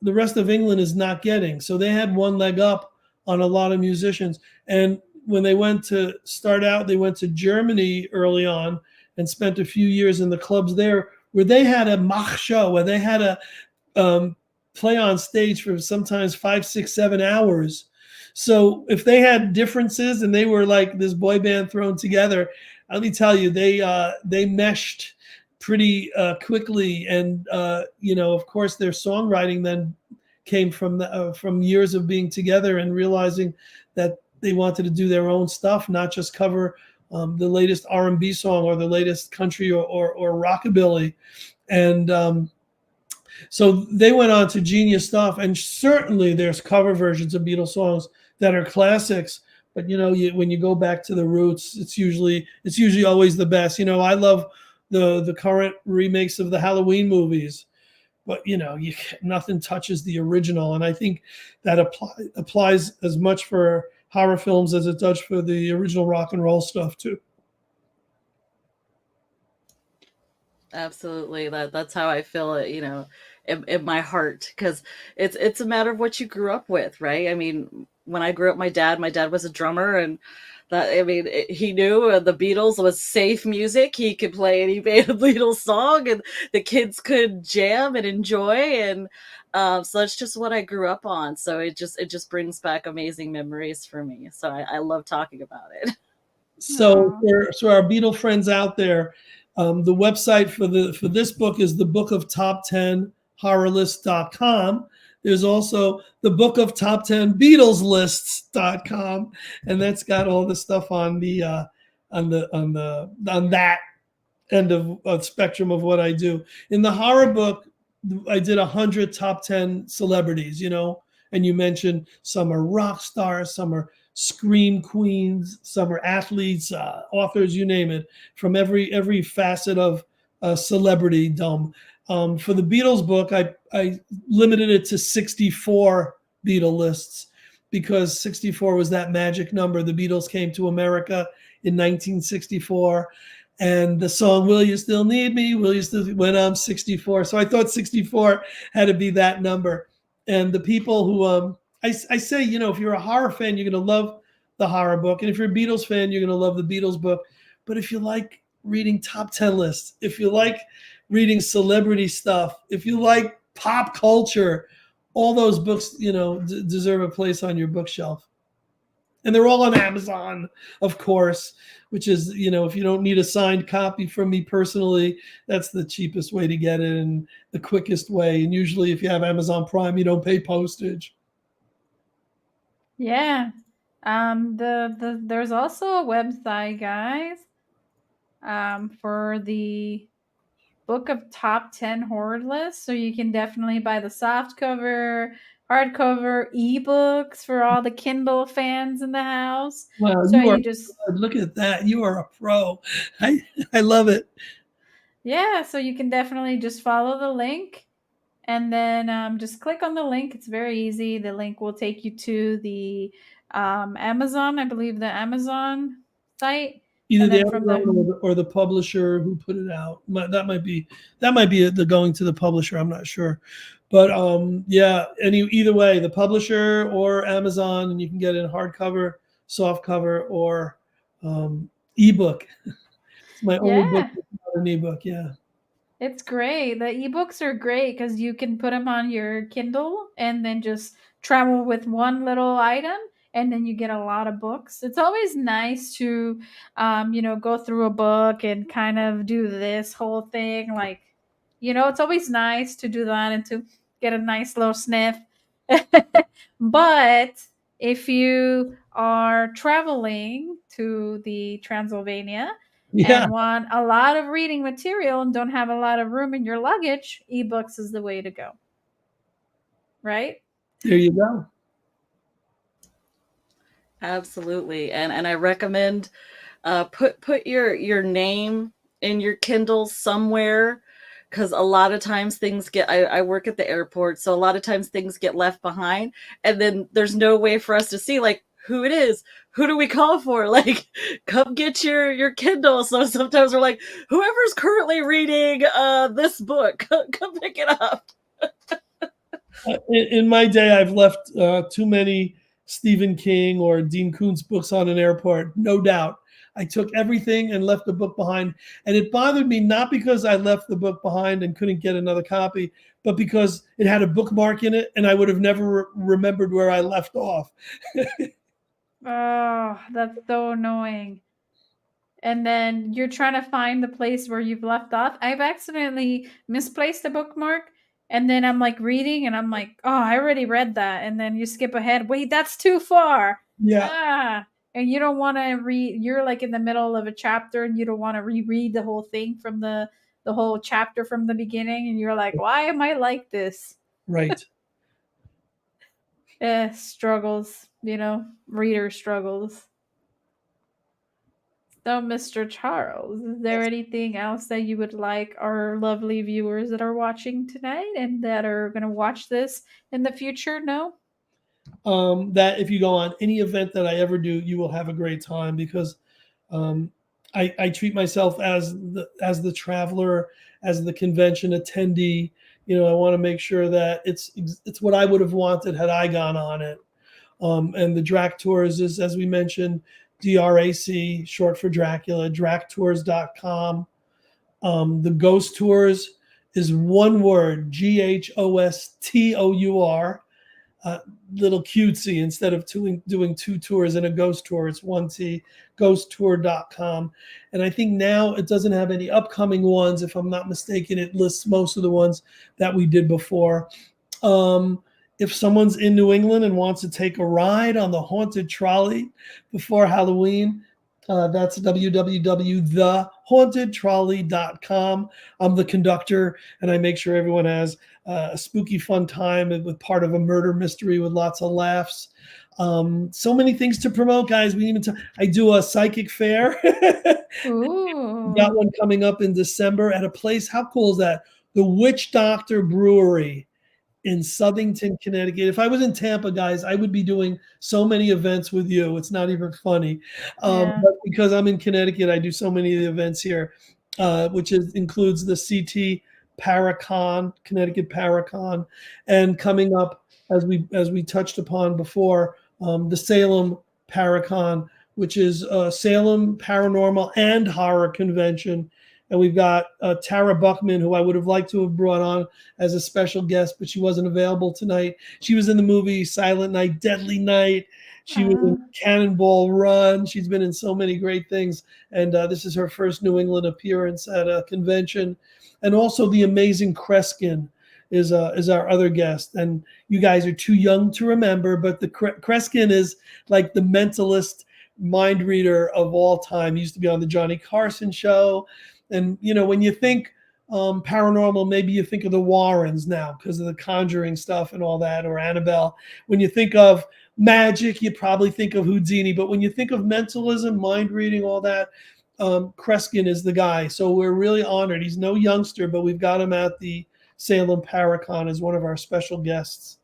the rest of England is not getting. So they had one leg up on a lot of musicians. And when they went to start out, they went to Germany early on and spent a few years in the clubs there, where they had a Mach show, where they had a play on stage for sometimes 5, 6, 7 hours. So if they had differences and they were like this boy band thrown together, let me tell you, they meshed pretty quickly, and of course their songwriting then came from years of being together and realizing that they wanted to do their own stuff, not just cover the latest R&B song or the latest country or rockabilly. And so they went on to genius stuff, and certainly there's cover versions of Beatles songs that are classics. But when you go back to the roots, it's usually always the best. I love the current remakes of the Halloween movies, but nothing touches the original. And I think that applies as much for horror films as it does for the original rock and roll stuff too. Absolutely, that's how I feel it. in my heart, because it's a matter of what you grew up with, right? I mean, when I grew up, my dad was a drummer, and that, I mean, he knew the Beatles was safe music. He could play any Beatles song, and the kids could jam and enjoy, and so that's just what I grew up on. So it just brings back amazing memories for me. So I love talking about it. So Aw. for our Beatle friends out there, the website for this book is the Book of Top 10 horrorlist.com. There's also the Book of Top 10 Beatles lists.com, and that's got all the stuff on the on that end of spectrum of what I do. In the horror book, I did 100 top 10 celebrities, and you mentioned some are rock stars, some are scream queens, some are athletes, authors, you name it, from every facet of celebrity dom. For the Beatles book, I limited it to 64 Beatle lists because 64 was that magic number. The Beatles came to America in 1964, and the song "Will You Still Need Me? Will You Still?" When I'm 64, so I thought 64 had to be that number. And the people who I say, if you're a horror fan, you're gonna love the horror book, and if you're a Beatles fan, you're gonna love the Beatles book. But if you like reading top 10 lists, if you like reading celebrity stuff, if you like pop culture, all those books, deserve a place on your bookshelf. And they're all on Amazon, of course, which is, if you don't need a signed copy from me personally, that's the cheapest way to get it and the quickest way. And usually, if you have Amazon Prime, you don't pay postage. Yeah. There's also a website, guys, for the Book of Top 10 Horror List. So you can definitely buy the soft cover, hardcover, ebooks for all the Kindle fans in the house. Wow, So you are you just, good. Look at that. You are a pro. I I love it. yeah, so you can definitely just follow the link and then just click on the link. It's very easy. The link will take you to the Amazon, I believe the Amazon site. Either And the then from Amazon the, or the publisher who put it out. That might be the going to the publisher. I'm not sure, but yeah. Either way, the publisher or Amazon, and you can get it in hardcover, soft cover, or ebook. It's my only book yeah, that's not an ebook. Yeah. it's great. The ebooks are great because you can put them on your Kindle and then just travel with one little item, and then you get a lot of books. It's always nice to, go through a book and kind of do this whole thing. Like, it's always nice to do that and to get a nice little sniff. But if you are traveling to the Transylvania Yeah. and want a lot of reading material and don't have a lot of room in your luggage, ebooks is the way to go. Right? There you go. Absolutely, and I recommend put your name in your Kindle somewhere, because a lot of times things get. I work at the airport, so a lot of times things get left behind, and then there's no way for us to see like who it is. Who do we call for? Like, come get your Kindle. So sometimes we're like, whoever's currently reading this book, come pick it up. In my day, I've left too many Stephen King or Dean Koontz books on an airport, no doubt. I took everything and left the book behind. And it bothered me not because I left the book behind and couldn't get another copy, but because it had a bookmark in it and I would have never remembered where I left off. Oh, that's so annoying. And then you're trying to find the place where you've left off. I've accidentally misplaced a bookmark, and then I'm like reading and I'm like, "Oh, I already read that." And then you skip ahead. Wait, that's too far. Yeah, Ah. And you don't want to read, you're like in the middle of a chapter and you don't want to reread the whole thing from the whole chapter from the beginning, and you're like, "Why am I like this?" right. Struggles, reader struggles. So, Mr. Charles, is there anything else that you would like our lovely viewers that are watching tonight and that are going to watch this in the future know? That if you go on any event that I ever do, you will have a great time because um, I treat myself as the traveler, as the convention attendee. I want to make sure that it's what I would have wanted had I gone on it. And the Drac Tours is, as we mentioned, DRAC, short for Dracula, dractours.com. The Ghost Tours is one word, GHOSTOUR. Little cutesy, instead of doing two tours in a ghost tour, it's one T, ghosttour.com. And I think now it doesn't have any upcoming ones. If I'm not mistaken, it lists most of the ones that we did before. If someone's in New England and wants to take a ride on the haunted trolley before Halloween, that's www.thehauntedtrolley.com. I'm the conductor, and I make sure everyone has a spooky, fun time with part of a murder mystery with lots of laughs. So many things to promote, guys. I do a psychic fair. Ooh. Got one coming up in December at a place. How cool is that? The Witch Doctor Brewery in Southington, Connecticut. If I was in Tampa, guys, I would be doing so many events with you. It's not even funny. Yeah. But because I'm in Connecticut, I do so many of the events here, which includes the CT Paracon, Connecticut Paracon, and coming up, as we touched upon before, the Salem Paracon, which is Salem Paranormal and Horror Convention. And we've got Tara Buckman, who I would have liked to have brought on as a special guest, but she wasn't available tonight. She was in the movie Silent Night, Deadly Night. She was in Cannonball Run. She's been in so many great things. And this is her first New England appearance at a convention. And also the amazing Kreskin is our other guest. And you guys are too young to remember, but the Kreskin is like the mentalist mind reader of all time. He used to be on the Johnny Carson show. And, when you think paranormal, maybe you think of the Warrens now because of the Conjuring stuff and all that, or Annabelle. When you think of magic, you probably think of Houdini. But when you think of mentalism, mind reading, all that, Kreskin is the guy. So we're really honored. He's no youngster, but we've got him at the Salem Paracon as one of our special guests.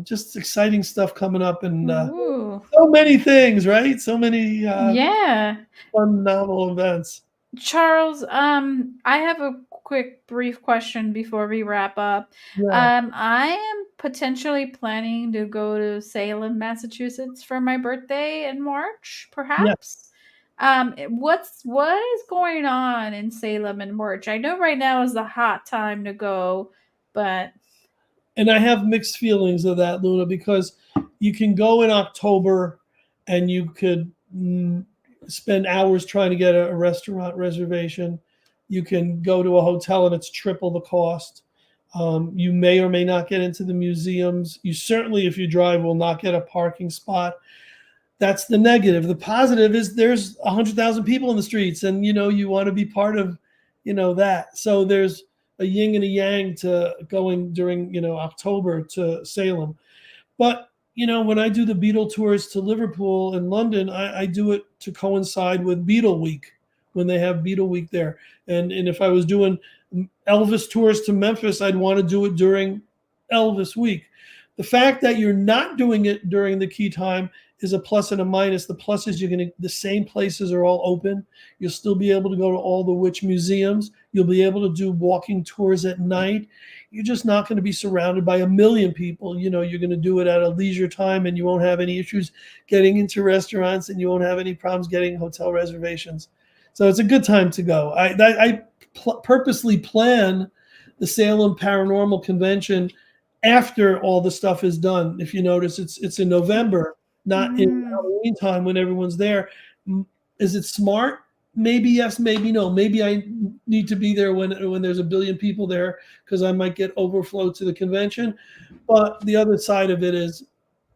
Just exciting stuff coming up, and so many things, right? So many fun, novel events. Charles, I have a quick, brief question before we wrap up. Yeah. I am potentially planning to go to Salem, Massachusetts for my birthday in March, perhaps. What is going on in Salem in March? I know right now is the hot time to go, but and I have mixed feelings of that, Luna, because you can go in October and you could spend hours trying to get a restaurant reservation. You can go to a hotel and it's triple the cost. You may or may not get into the museums. You certainly, if you drive, will not get a parking spot. That's the negative. The positive is there's 100,000 people in the streets, and you want to be part of that. So there's a yin and a yang to going during October to Salem. But when I do the Beatle tours to Liverpool and London, I do it to coincide with Beatle Week, when they have Beatle Week there. And if I was doing Elvis tours to Memphis, I'd want to do it during Elvis Week. The fact that you're not doing it during the key time is a plus and a minus. The plus is the same places are all open. You'll still be able to go to all the witch museums. You'll be able to do walking tours at night. You're just not going to be surrounded by a million people. You're going to do it at a leisure time, and you won't have any issues getting into restaurants, and you won't have any problems getting hotel reservations. So it's a good time to go. I purposely plan the Salem Paranormal Convention after all the stuff is done. If you notice, it's in November, not in Halloween time when everyone's there. Is it smart? Maybe yes, maybe no. Maybe I need to be there when there's a billion people there, because I might get overflow to the convention. But the other side of it is,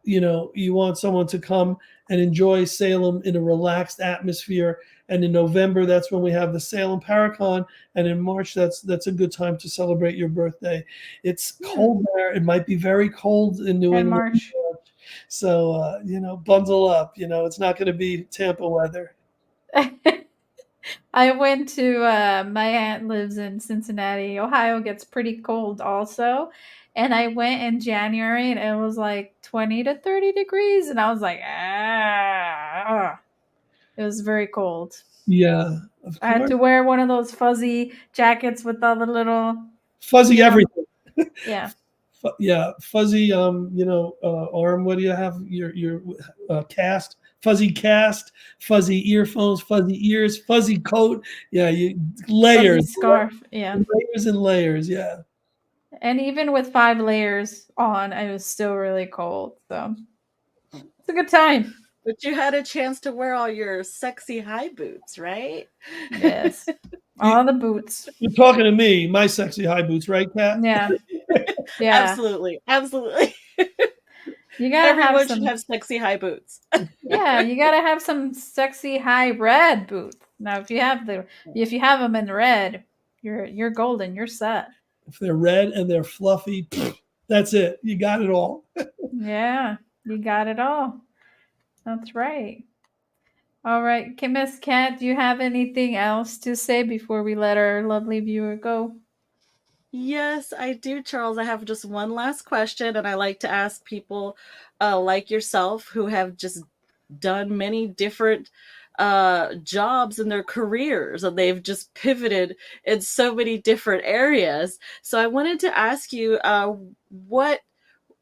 you want someone to come and enjoy Salem in a relaxed atmosphere. And in November, that's when we have the Salem Paracon. And in March, that's a good time to celebrate your birthday. It's cold there. It might be very cold in New England. March. So, bundle up. It's not going to be Tampa weather. I went to my aunt lives in Cincinnati. Ohio gets pretty cold also. And I went in January and it was like 20 to 30 degrees. And I was like, it was very cold. Yeah, of course. I had to wear one of those fuzzy jackets with all the little fuzzy You know? everything. Yeah. Yeah, fuzzy arm. What do you have? Your cast, fuzzy cast, fuzzy earphones, fuzzy ears, fuzzy coat. Yeah, you Fuzzy layers, scarf. Yeah. layers and layers. Yeah. And even with 5 layers on, I was still really cold. So it's a good time. But you had a chance to wear all your sexy high boots, right? Yes. You, All the boots. you're talking to me, my sexy high boots, right, Kat? Yeah. Yeah. Absolutely. Absolutely. You gotta have Everyone should some. have sexy high boots. Yeah, you gotta have some sexy high red boots. Now, if you have them in red, you're golden. You're set. If they're red and they're fluffy, that's it. You got it all. Yeah, you got it all. That's right. All right, Miss Cat, do you have anything else to say before we let our lovely viewer go? Yes, I do, Charles. I have just one last question, and I like to ask people like yourself who have just done many different jobs in their careers and they've just pivoted in so many different areas. So I wanted to ask you what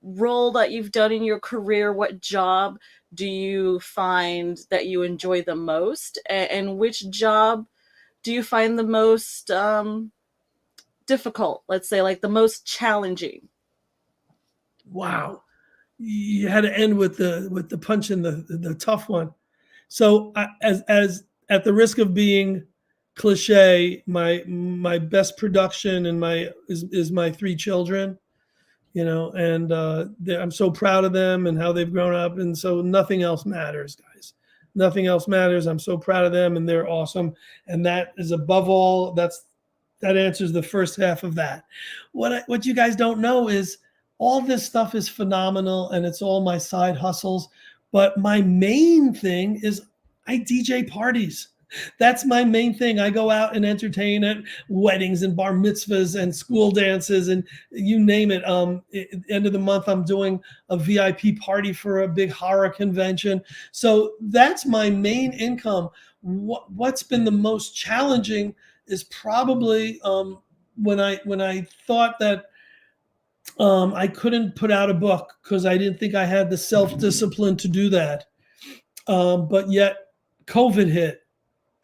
role that you've done in your career, what job do you find that you enjoy the most, and which job do you find the most difficult, let's say, like the most challenging? Wow. You had to end with the punch in the tough one. So as at the risk of being cliche, my best production and my is my 3 children, and I'm so proud of them and how they've grown up, and so nothing else matters, guys. Nothing else matters. I'm so proud of them, and they're awesome, and that is above all. That answers the first half of that. What you guys don't know is all this stuff is phenomenal, and it's all my side hustles. But my main thing is I DJ parties. That's my main thing. I go out and entertain at weddings and bar mitzvahs and school dances and you name it. At the end of the month, I'm doing a VIP party for a big horror convention. So that's my main income. What's been the most challenging is probably when I thought that I couldn't put out a book because I didn't think I had the self discipline to do that. But yet, COVID hit,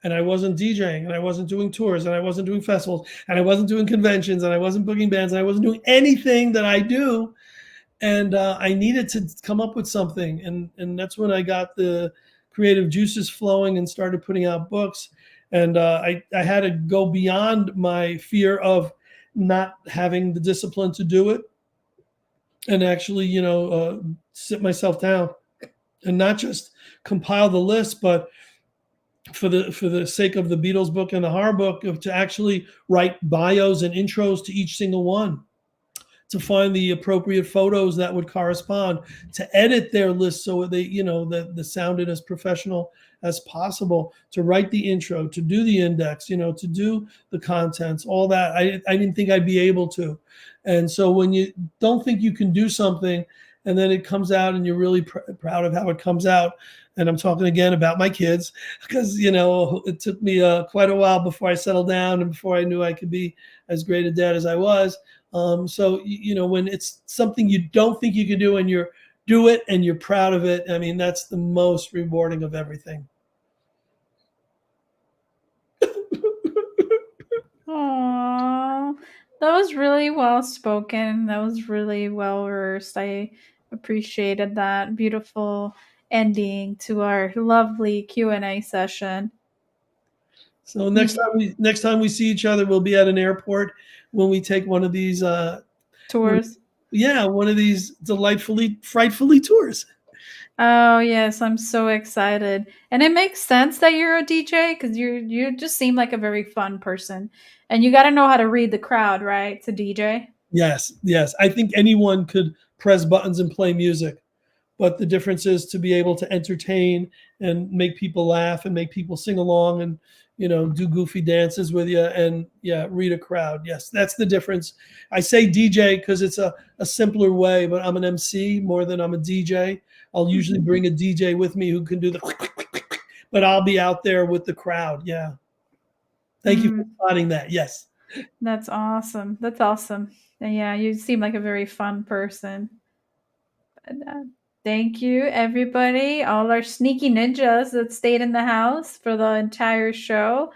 and I wasn't DJing, and I wasn't doing tours, and I wasn't doing festivals, and I wasn't doing conventions, and I wasn't booking bands, and I wasn't doing anything that I do. And I needed to come up with something, and that's when I got the creative juices flowing and started putting out books. And I had to go beyond my fear of not having the discipline to do it, and actually, sit myself down and not just compile the list, but for the sake of the Beatles book and the horror book, to actually write bios and intros to each single one, to find the appropriate photos that would correspond, to edit their list so they, the sounded as professional as possible, to write the intro, to do the index, to do the contents, all that. I didn't think I'd be able to. And so when you don't think you can do something and then it comes out and you're really proud of how it comes out. And I'm talking again about my kids because, it took me quite a while before I settled down and before I knew I could be as great a dad as I was. So when it's something you don't think you can do and do it and you're proud of it, I mean, that's the most rewarding of everything. Aww, that was really well spoken. That was really well versed. I appreciated that beautiful ending to our lovely Q&A session. So next time we see each other, we'll be at an airport when we take one of these Tours. one of these frightfully tours. Oh yes, I'm so excited, and it makes sense that you're a DJ because you just seem like a very fun person, and you got to know how to read the crowd, right, to DJ. Yes, yes. I think anyone could press buttons and play music, but the difference is to be able to entertain and make people laugh and make people sing along and do goofy dances with you and read a crowd. Yes, that's the difference. I say DJ because it's a simpler way, but I'm an MC more than I'm a DJ. I'll usually bring a DJ with me who can do the but I'll be out there with the crowd. Yeah. Thank you for spotting that. Yes. That's awesome. That's awesome. And yeah, you seem like a very fun person. And, thank you, everybody, all our sneaky ninjas that stayed in the house for the entire show.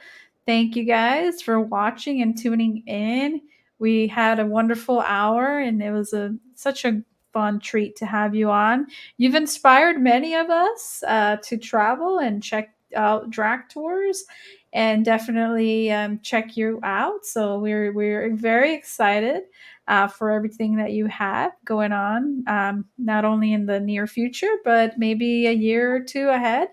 Thank you guys for watching and tuning in. We had a wonderful hour, and it was such a fun treat to have you on. You've inspired many of us to travel and check out drag tours, and definitely check you out. So we're very excited for everything that you have going on, not only in the near future, but maybe a year or two ahead.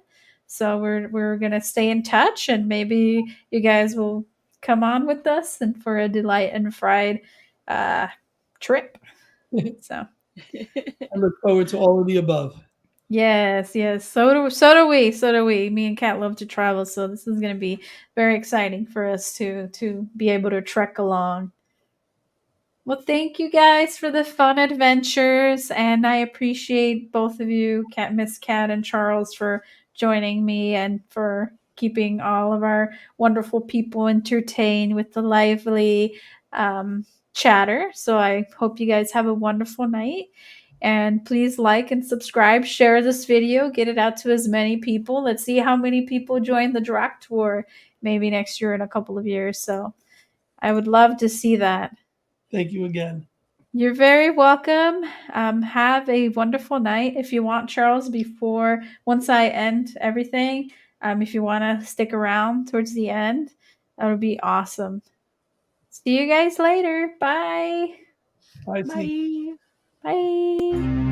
So we're gonna stay in touch, and maybe you guys will come on with us and for a Delight and Fried uh, trip. So I look forward to all of the above. yes, yes. So do we. Me and Kat love to travel, so this is gonna be very exciting for us to be able to trek along. Well, thank you guys for the fun adventures, and I appreciate both of you, Miss Cat and Charles, for joining me and for keeping all of our wonderful people entertained with the lively chatter. So I hope you guys have a wonderful night. And please like and subscribe, share this video, get it out to as many people. Let's see how many people join the Drac Tour maybe next year in a couple of years. So I would love to see that. Thank you again. You're very welcome. Have a wonderful night. If you want, Charles, once I end everything, if you want to stick around towards the end, that would be awesome. See you guys later. Bye. Bye, T. Bye. Bye.